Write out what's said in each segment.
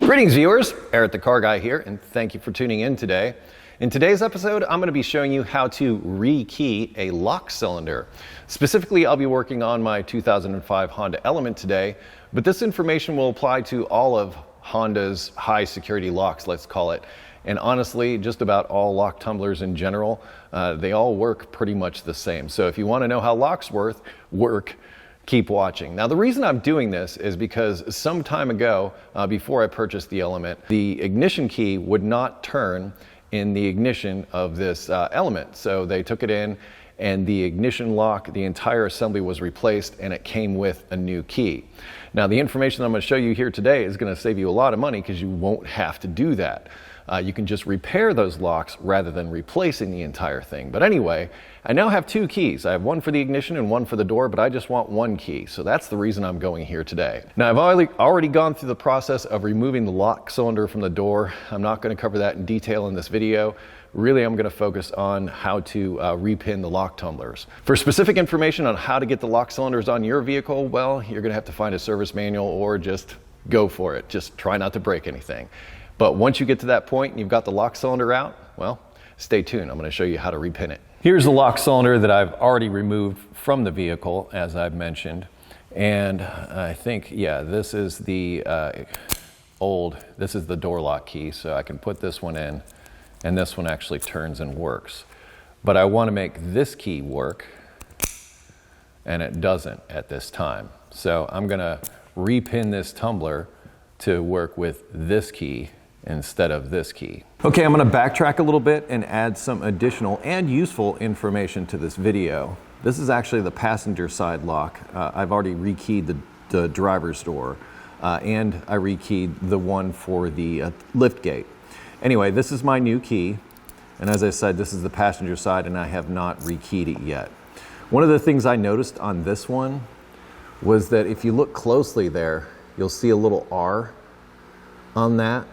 Greetings viewers, Eric the Car Guy here, and thank you for tuning in today. In today's episode, I'm going to be showing you how to rekey a lock cylinder. Specifically, I'll be working on my 2005 Honda Element today, but this information will apply to all of Honda's high security locks, let's call it. And honestly, just about all lock tumblers in general, they all work pretty much the same. So if you want to know how locks work, keep watching. Now, the reason I'm doing this is because some time ago, before I purchased the Element, the ignition key would not turn in the ignition of this Element. So they took it in and the ignition lock, the entire assembly was replaced and it came with a new key. Now, the information I'm going to show you here today is going to save you a lot of money because you won't have to do that. You can just repair those locks rather than replacing the entire thing. But anyway, I now have two keys. I have one for the ignition and one for the door, but I just want one key. So that's the reason I'm going here today. Now, I've already gone through the process of removing the lock cylinder from the door. I'm not going to cover that in detail in this video. Really, I'm going to focus on how to repin the lock tumblers. For specific information on how to get the lock cylinders on your vehicle, well, you're going to have to find a service manual or just go for it. Just try not to break anything. But once you get to that point and you've got the lock cylinder out, well, stay tuned. I'm going to show you how to repin it. Here's the lock cylinder that I've already removed from the vehicle, as I've mentioned. And I think, yeah, this is the this is the door lock key. So I can put this one in and this one actually turns and works. But I want to make this key work and it doesn't at this time. So I'm going to repin this tumbler to work with this key instead of this key. Okay, I'm going to backtrack a little bit and add some additional and useful information to this video. This is actually the passenger side lock. I've already rekeyed the driver's door and I rekeyed the one for the lift gate. Anyway, this is my new key, and as I said, this is the passenger side and I have not rekeyed it yet. One of the things I noticed on this one was that if you look closely there, you'll see a little R on that,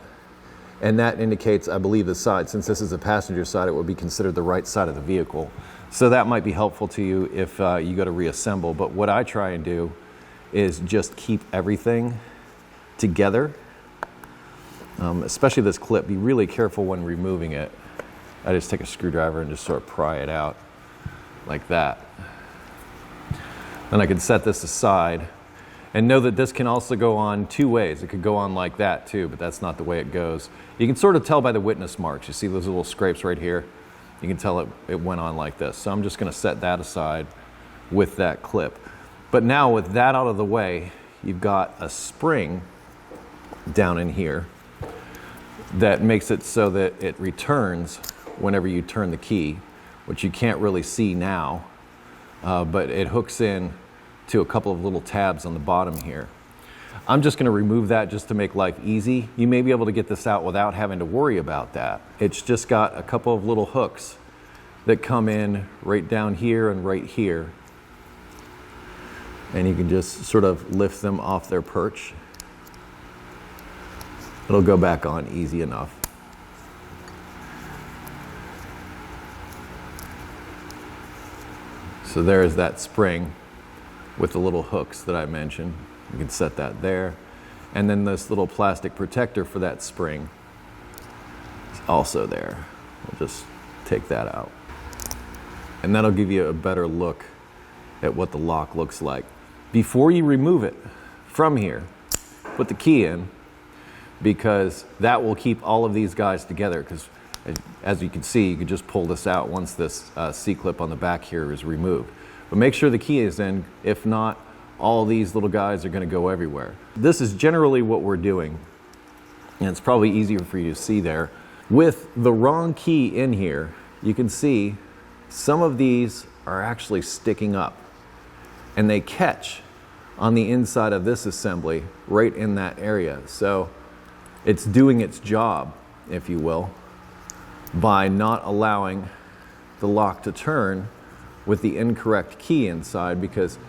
and that indicates, I believe, the side. Since this is a passenger side, it would be considered the right side of the vehicle. So that might be helpful to you if you go to reassemble. But what I try and do is just keep everything together, especially this clip. Be really careful when removing it. I just take a screwdriver and just sort of pry it out like that. Then I can set this aside. And know that this can also go on two ways. It could go on like that too, but that's not the way it goes. You can sort of tell by the witness marks. You see those little scrapes right here? You can tell it went on like this. So I'm just going to set that aside with that clip. But now with that out of the way, you've got a spring down in here that makes it so that it returns whenever you turn the key, which you can't really see now, but it hooks in to a couple of little tabs on the bottom here. I'm just going to remove that just to make life easy. You may be able to get this out without having to worry about that. It's just got a couple of little hooks that come in right down here and right here. And you can just sort of lift them off their perch. It'll go back on easy enough. So there's that spring with the little hooks that I mentioned. You can set that there. And then this little plastic protector for that spring is also there. We'll just take that out. And that'll give you a better look at what the lock looks like. Before you remove it from here, put the key in, because that will keep all of these guys together, because as you can see, you can just pull this out once this C-clip on the back here is removed. But make sure the key is in. If not, all these little guys are going to go everywhere. This is generally what we're doing, and it's probably easier for you to see there. With the wrong key in here, you can see some of these are actually sticking up, and they catch on the inside of this assembly right in that area. So it's doing its job, if you will, by not allowing the lock to turn with the incorrect key inside, because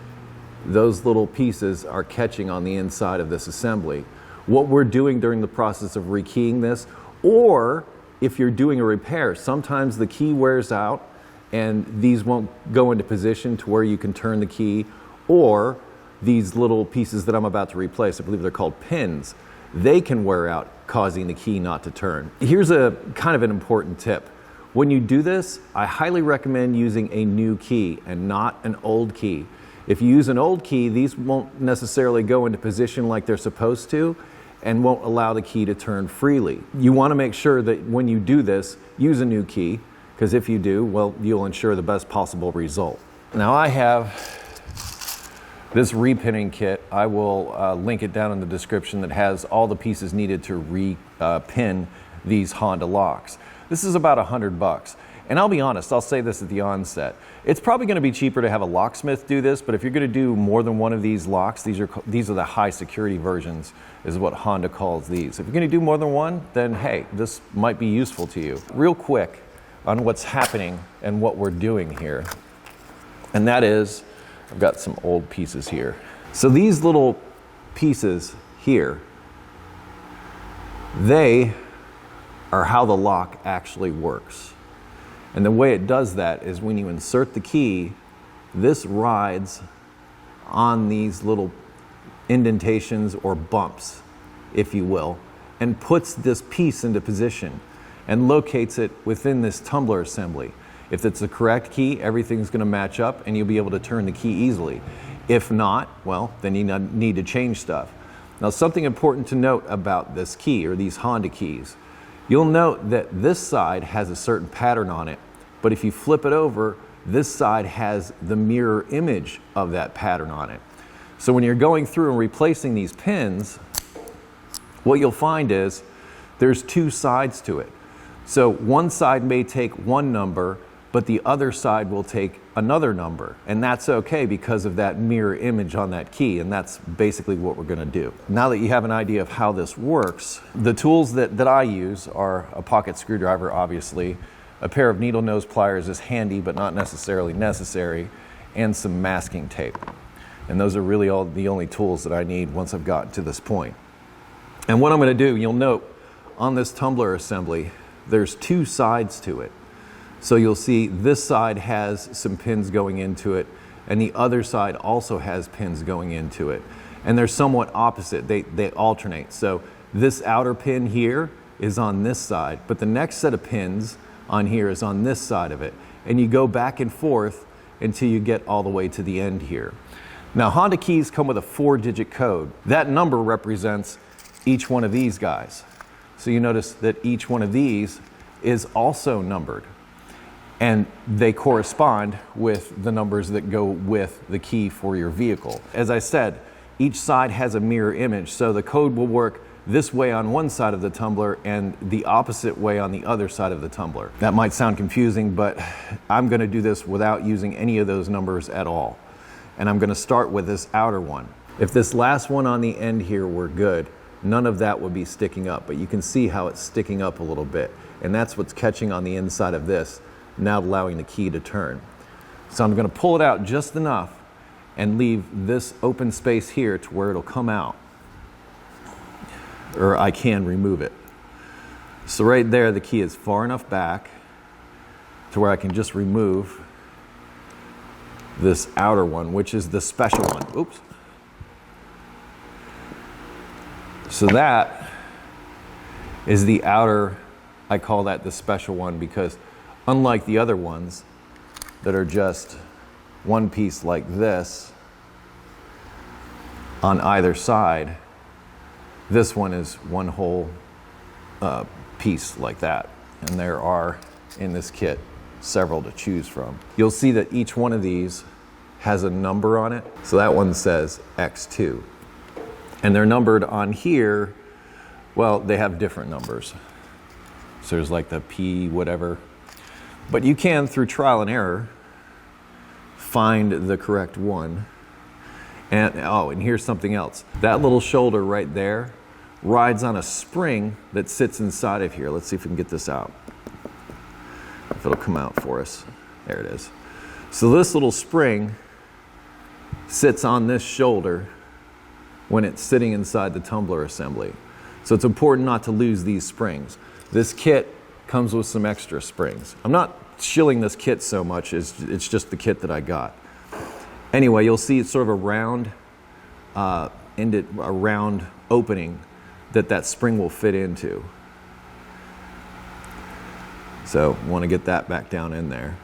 those little pieces are catching on the inside of this assembly. What we're doing during the process of rekeying this, or if you're doing a repair, sometimes the key wears out and these won't go into position to where you can turn the key, or these little pieces that I'm about to replace, I believe they're called pins, they can wear out causing the key not to turn. Here's a kind of an important tip. When you do this, I highly recommend using a new key and not an old key. If you use an old key, these won't necessarily go into position like they're supposed to and won't allow the key to turn freely. You want to make sure that when you do this, use a new key, because if you do, well, you'll ensure the best possible result. Now I have this repinning kit. I will link it down in the description that has all the pieces needed to repin these Honda locks. This is about $100. And I'll be honest, I'll say this at the onset. It's probably going to be cheaper to have a locksmith do this, but if you're going to do more than one of these locks, these are the high security versions, is what Honda calls these. If you're going to do more than one, then hey, this might be useful to you. Real quick on what's happening and what we're doing here. And that is, I've got some old pieces here. So these little pieces here, they are how the lock actually works. And the way it does that is when you insert the key, this rides on these little indentations or bumps, if you will, and puts this piece into position and locates it within this tumbler assembly. If it's the correct key, everything's going to match up and you'll be able to turn the key easily. If not, well, then you need to change stuff. Now, something important to note about this key, or these Honda keys, you'll note that this side has a certain pattern on it, but if you flip it over, this side has the mirror image of that pattern on it. So when you're going through and replacing these pins, what you'll find is there's two sides to it. So one side may take one number, but the other side will take another number. And that's okay because of that mirror image on that key, and that's basically what we're gonna do. Now that you have an idea of how this works, the tools that I use are a pocket screwdriver, obviously, a pair of needle nose pliers is handy but not necessarily necessary, and some masking tape. And those are really the only tools that I need once I've gotten to this point. And what I'm gonna do, you'll note on this tumbler assembly, there's two sides to it. So you'll see this side has some pins going into it, and the other side also has pins going into it. And they're somewhat opposite, they alternate. So this outer pin here is on this side, but the next set of pins on here is on this side of it. And you go back and forth until you get all the way to the end here. Now, Honda keys come with a 4-digit code. That number represents each one of these guys. So you notice that each one of these is also numbered, and they correspond with the numbers that go with the key for your vehicle. As I said, each side has a mirror image, so the code will work this way on one side of the tumbler and the opposite way on the other side of the tumbler. That might sound confusing, but I'm going to do this without using any of those numbers at all. And I'm going to start with this outer one. If this last one on the end here were good, none of that would be sticking up, but you can see how it's sticking up a little bit. And that's what's catching on the inside of this, now allowing the key to turn. So I'm going to pull it out just enough and leave this open space here to where it'll come out, or I can remove it. So right there, the key is far enough back to where I can just remove this outer one, which is the special one. Oops. So that is the outer, I call that the special one, because unlike the other ones that are just one piece like this on either side, this one is one whole piece like that. And there are, in this kit, several to choose from. You'll see that each one of these has a number on it. So that one says X2. And they're numbered on here, well, they have different numbers. So there's like the P whatever. But you can, through trial and error, find the correct one. And oh, and here's something else. That little shoulder right there rides on a spring that sits inside of here. Let's see if we can get this out. If it'll come out for us. There it is. So this little spring sits on this shoulder when it's sitting inside the tumbler assembly. So it's important not to lose these springs. This kit comes with some extra springs. I'm not shilling this kit so much, it's just the kit that I got. Anyway, you'll see it's sort of a round opening that spring will fit into. So want to get that back down in there.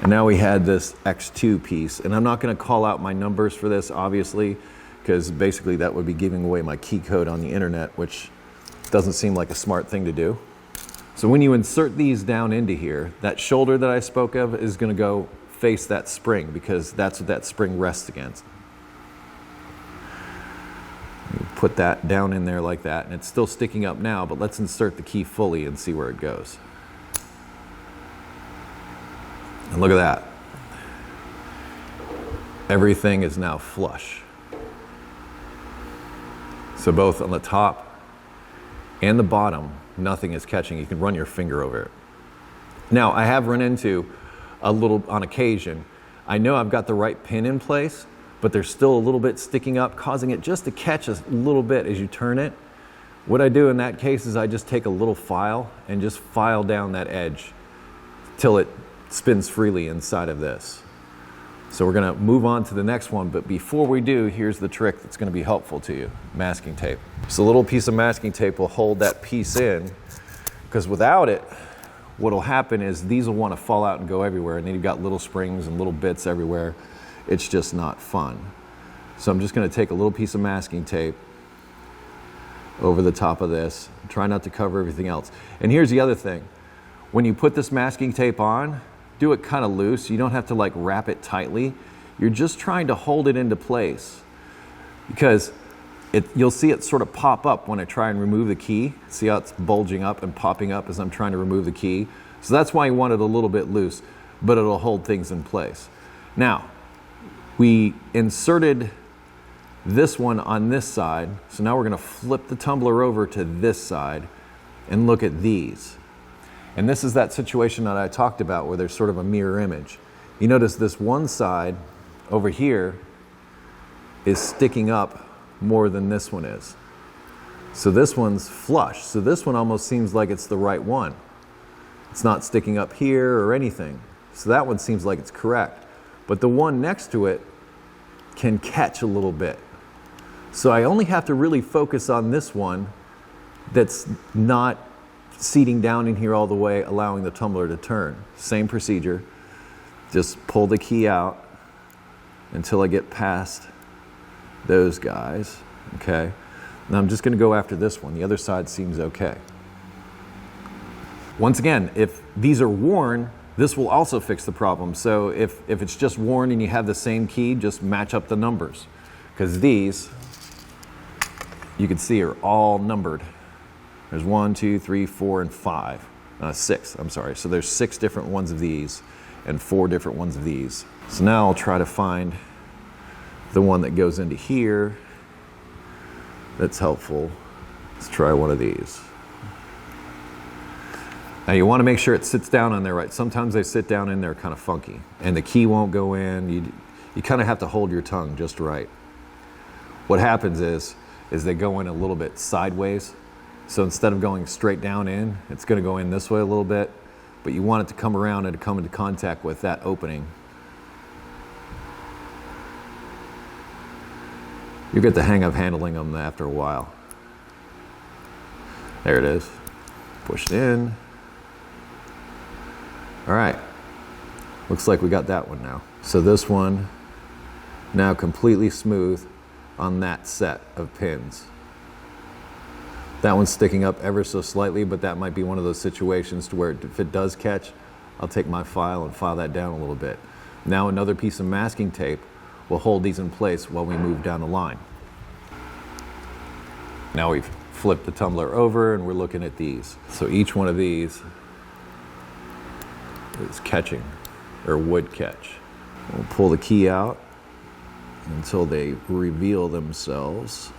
And now we had this X2 piece, and I'm not going to call out my numbers for this, obviously, because basically that would be giving away my key code on the internet, which doesn't seem like a smart thing to do. So when you insert these down into here, that shoulder that I spoke of is going to go face that spring, because that's what that spring rests against. Put that down in there like that, and it's still sticking up now, but let's insert the key fully and see where it goes. And look at that. Everything is now flush. So both on the top and the bottom, nothing is catching. You can run your finger over it. Now, I have run into a little, on occasion, I know I've got the right pin in place, but there's still a little bit sticking up, causing it just to catch a little bit as you turn it. What I do in that case is I just take a little file and just file down that edge till it spins freely inside of this. So we're gonna move on to the next one, but before we do, here's the trick that's gonna be helpful to you, masking tape. So a little piece of masking tape will hold that piece in, because without it, what'll happen is these will wanna fall out and go everywhere, and then you've got little springs and little bits everywhere. It's just not fun. So I'm just gonna take a little piece of masking tape over the top of this, try not to cover everything else. And here's the other thing. When you put this masking tape on, do it kind of loose. You don't have to like wrap it tightly. You're just trying to hold it into place, because you'll see it sort of pop up when I try and remove the key. See how it's bulging up and popping up as I'm trying to remove the key? So that's why you want it a little bit loose, but it'll hold things in place. Now, we inserted this one on this side, so now we're gonna flip the tumbler over to this side and look at these. And this is that situation that I talked about where there's sort of a mirror image. You notice this one side over here is sticking up more than this one is. So this one's flush. So this one almost seems like it's the right one. It's not sticking up here or anything. So that one seems like it's correct. But the one next to it can catch a little bit. So I only have to really focus on this one that's not seating down in here all the way, allowing the tumbler to turn. Same procedure. Just pull the key out until I get past those guys, okay? Now I'm just gonna go after this one. The other side seems okay. Once again, if these are worn, this will also fix the problem. So if it's just worn and you have the same key, just match up the numbers. Because these, you can see, are all numbered. There's 1, 2, 3, 4, and 5. 6, I'm sorry. So there's 6 different ones of these and 4 different ones of these. So now I'll try to find the one that goes into here that's helpful. Let's try one of these. Now you want to make sure it sits down on there right. Sometimes they sit down in there kind of funky and the key won't go in. You kind of have to hold your tongue just right. What happens is they go in a little bit sideways. So instead of going straight down in, it's going to go in this way a little bit, but you want it to come around and to come into contact with that opening. You get the hang of handling them after a while. There it is. Push it in. All right, looks like we got that one now. So this one now completely smooth on that set of pins. That one's sticking up ever so slightly, but that might be one of those situations to where if it does catch, I'll take my file and file that down a little bit. Now another piece of masking tape will hold these in place while we move down the line. Now we've flipped the tumbler over and we're looking at these. So each one of these is catching, or would catch. We'll pull the key out until they reveal themselves.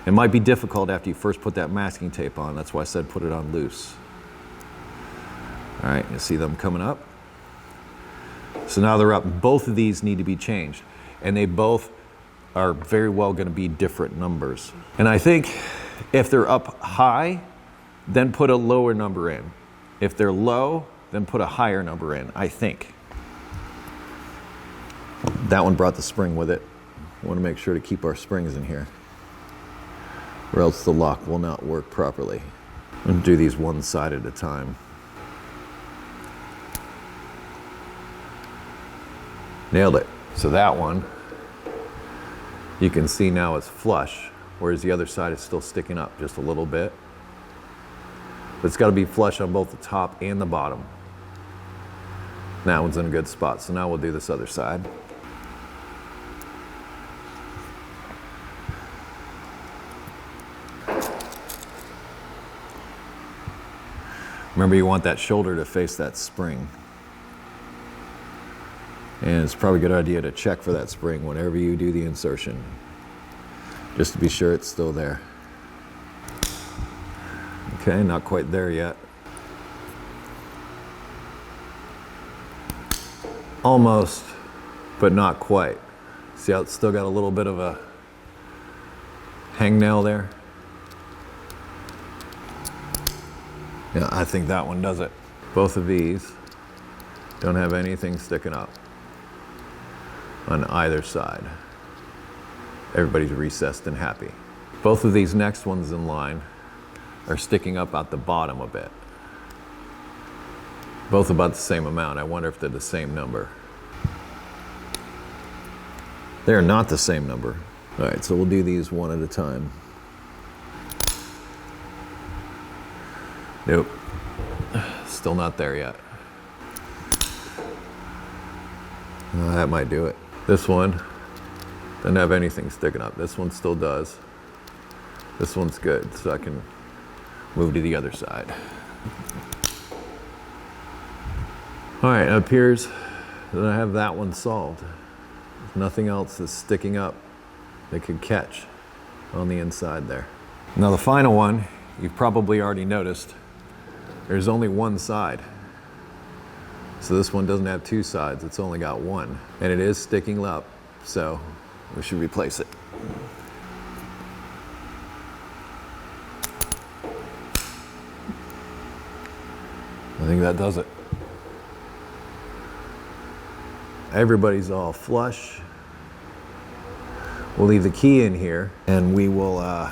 It might be difficult after you first put that masking tape on. That's why I said put it on loose. All right, you see them coming up? So now they're up. Both of these need to be changed, and they both are very well going to be different numbers. And I think if they're up high, then put a lower number in. If they're low, then put a higher number in, I think. That one brought the spring with it. I want to make sure to keep our springs in here. or else the lock will not work properly. I'm going to do these one side at a time. Nailed it. So that one, you can see now it's flush, whereas the other side is still sticking up just a little bit. But it's got to be flush on both the top and the bottom. That one's in a good spot, so now we'll do this other side. Remember, you want that shoulder to face that spring. And it's probably a good idea to check for that spring whenever you do the insertion, just to be sure it's still there. Okay, not quite there yet. Almost, but not quite. See how it's still got a little bit of a hangnail there? Yeah, I think that one does it. Both of these don't have anything sticking up on either side. Everybody's recessed and happy. Both of these next ones in line are sticking up at the bottom a bit. Both about the same amount. I wonder if they're the same number. They're not the same number. All right, so we'll do these one at a time. Nope, still not there yet. That might do it. This one doesn't have anything sticking up. This one still does. This one's good, so I can move to the other side. All right, it appears that I have that one solved. There's nothing else that's sticking up that could catch on the inside there. Now the final one, you've probably already noticed, there's only one side. So this one doesn't have two sides, it's only got one. And it is sticking up, so we should replace it. I think that does it. Everybody's all flush. We'll leave the key in here and we will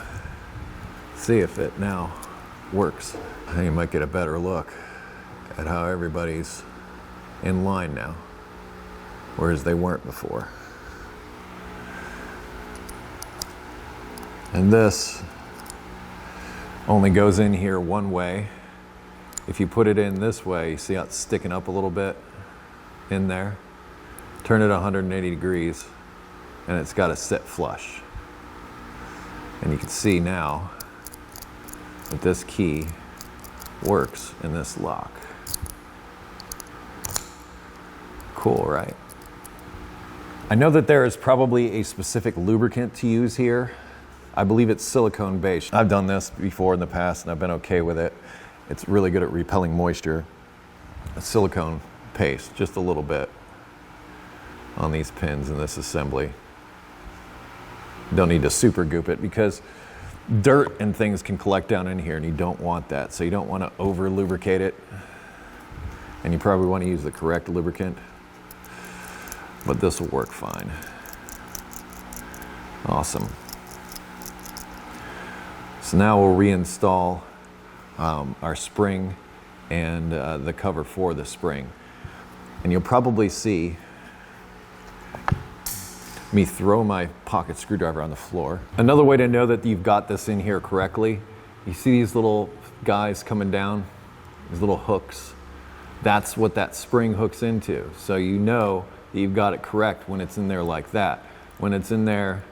see if it now works. I think you might get a better look at how everybody's in line now, whereas they weren't before. And this only goes in here one way. If you put it in this way, you see how it's sticking up a little bit in there? Turn it 180 degrees and it's got to sit flush. And you can see now that this key works in this lock. Cool, right? I know that there is probably a specific lubricant to use here. I believe it's silicone based. I've done this before in the past and I've been okay with it. It's really good at repelling moisture. A silicone paste, just a little bit on these pins in this assembly. Don't need to super goop it because dirt and things can collect down in here and you don't want that. So you don't want to over lubricate it. And you probably want to use the correct lubricant, but this will work fine. Awesome. So now we'll reinstall our spring and the cover for the spring. And you'll probably see me throw my pocket screwdriver on the floor. Another way to know that you've got this in here correctly, you see these little guys coming down, these little hooks. That's what that spring hooks into. So you know that you've got it correct when it's in there like that. When it's in there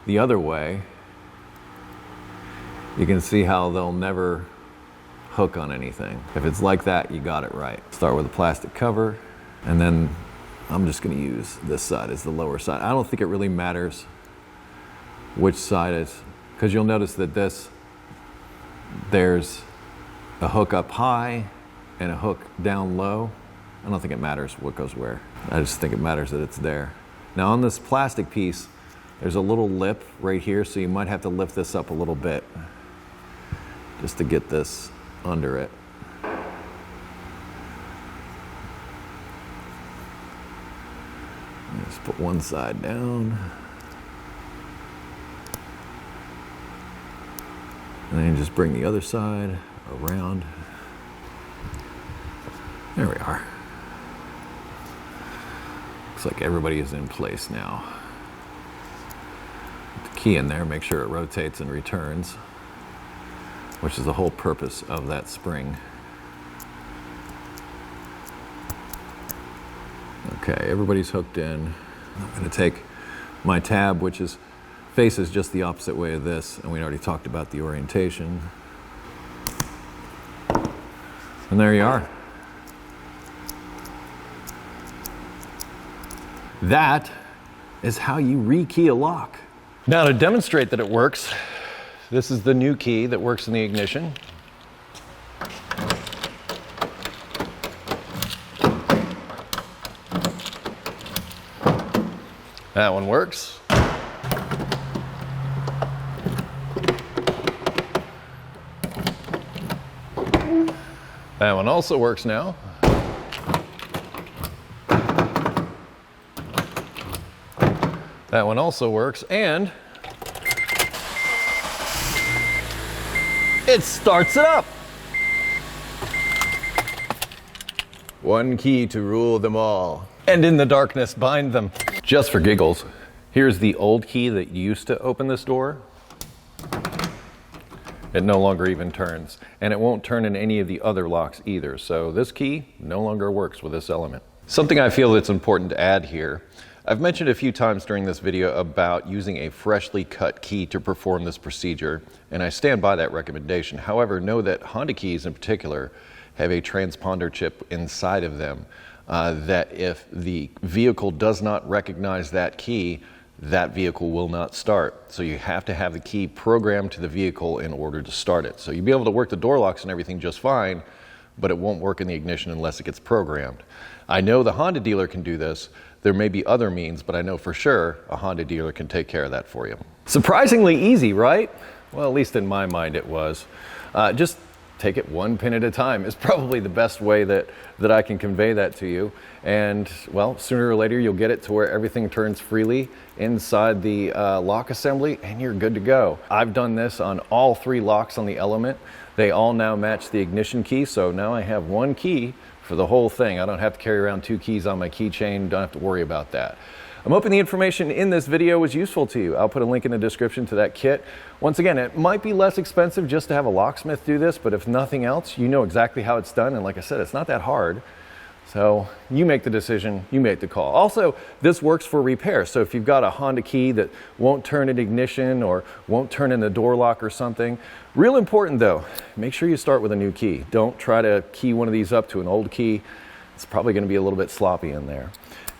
the other way, you can see how they'll never hook on anything. If it's like that, you got it right. Start with a plastic cover, and then I'm just gonna use this side as the lower side. I don't think it really matters which side is, because you'll notice that there's a hook up high and a hook down low. I don't think it matters what goes where. I just think it matters that it's there. Now on this plastic piece, there's a little lip right here, so you might have to lift this up a little bit just to get this under it. Just put one side down. And then you just bring the other side around. There we are. Looks like everybody is in place now. Put the key in there, make sure it rotates and returns, which is the whole purpose of that spring. Okay, everybody's hooked in. I'm going to take my tab, which faces just the opposite way of this, and we already talked about the orientation. And there you are. That is how you rekey a lock. Now, to demonstrate that it works, this is the new key that works in the ignition. That one works. That one also works now. That one also works, and it starts it up. One key to rule them all, and in the darkness bind them. Just for giggles, here's the old key that used to open this door. It no longer even turns, and it won't turn in any of the other locks either. So this key no longer works with this element. Something I feel that's important to add here. I've mentioned a few times during this video about using a freshly cut key to perform this procedure, and I stand by that recommendation. However, know that Honda keys in particular have a transponder chip inside of them that if the vehicle does not recognize that key, that vehicle will not start. So you have to have the key programmed to the vehicle in order to start it. So you'll be able to work the door locks and everything just fine, but it won't work in the ignition unless it gets programmed. I know the Honda dealer can do this. There may be other means, but I know for sure a Honda dealer can take care of that for you. Surprisingly easy, right? Well, at least in my mind it was. Just take it one pin at a time is probably the best way that I can convey that to you. And well, sooner or later you'll get it to where everything turns freely inside the lock assembly and you're good to go. I've done this on all 3 locks on the Element. They all now match the ignition key, so now I have one key for the whole thing. I don't have to carry around 2 keys on my keychain, don't have to worry about that. I'm hoping the information in this video was useful to you. I'll put a link in the description to that kit. Once again, it might be less expensive just to have a locksmith do this, but if nothing else, you know exactly how it's done, and like I said, it's not that hard. So you make the decision, you make the call. Also, this works for repair. So if you've got a Honda key that won't turn in ignition or won't turn in the door lock or something, real important though, make sure you start with a new key. Don't try to key one of these up to an old key. It's probably going to be a little bit sloppy in there.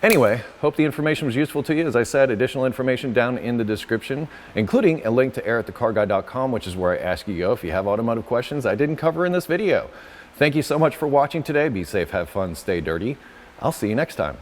Anyway, hope the information was useful to you. As I said, additional information down in the description, including a link to EricTheCarGuy.com, which is where I ask you to go if you have automotive questions I didn't cover in this video. Thank you so much for watching today. Be safe, have fun, stay dirty. I'll see you next time.